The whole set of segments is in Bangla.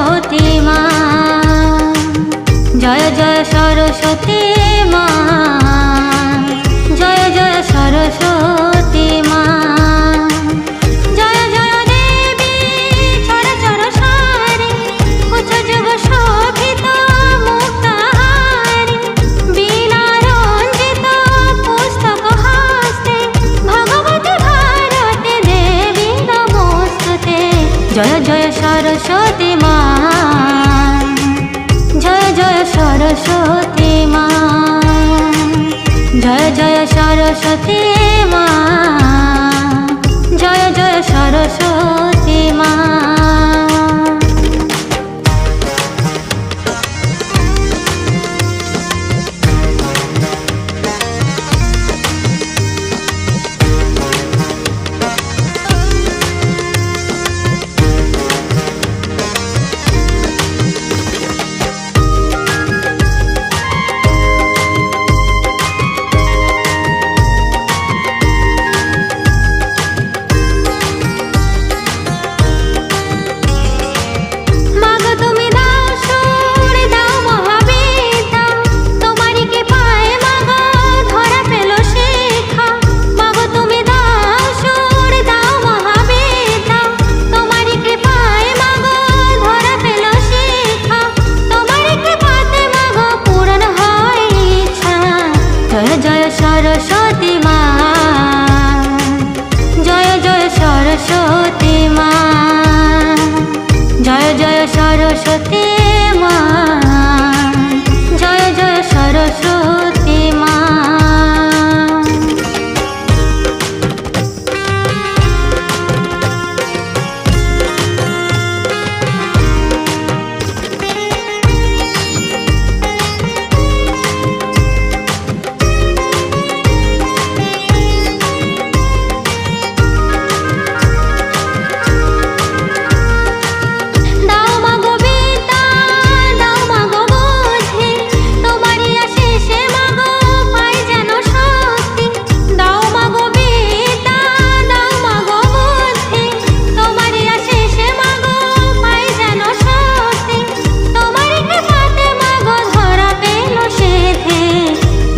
সরস্বতী মা, জয় জয় সরস্বতী মা, জয় জয় সরস্বতী মা। জয় জয় দেবী চরাচর সারি, উচ্চ যুগ শোভিত মুক্তাহারি, বীণা রঞ্জিত পুস্তক হস্তে, ভগবতী ভারতে দেবী নমস্তুতে। জয় জয় সরস্বতী মা, জয় জয় সরস্বতী মা, জয় জয় সরস্বতী মা, জয় জয় সরস্বতী মা। সরস্বতী মা, জয় জয় সরস্বতী মা, জয় জয় সরস্বতী মা, জয় জয় সরস্বতী মা।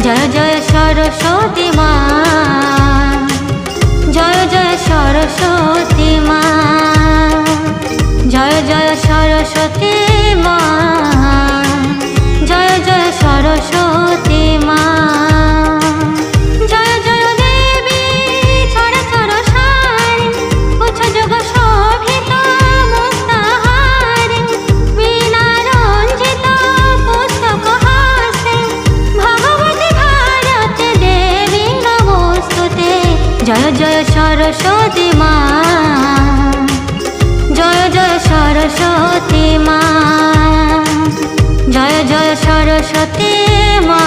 জয় জয় সরস্বতী মা, জয় জয় সরস্বতী মা, জয় জয় সরস্বতী মা, জয় জয় সরস্বতী মা। জয় জয় দেবী চরাচর সারি, উচ্চ যুগ শোভিত মুক্তাহারি, বীণা রঞ্জিত পুস্তক হস্তে, ভগবতী ভারতে দেবী নমস্তুতে। জয় জয় সরস্বতী মা, জয় জয় সরস্বতী মা, জয় জয় সরস্বতী মা।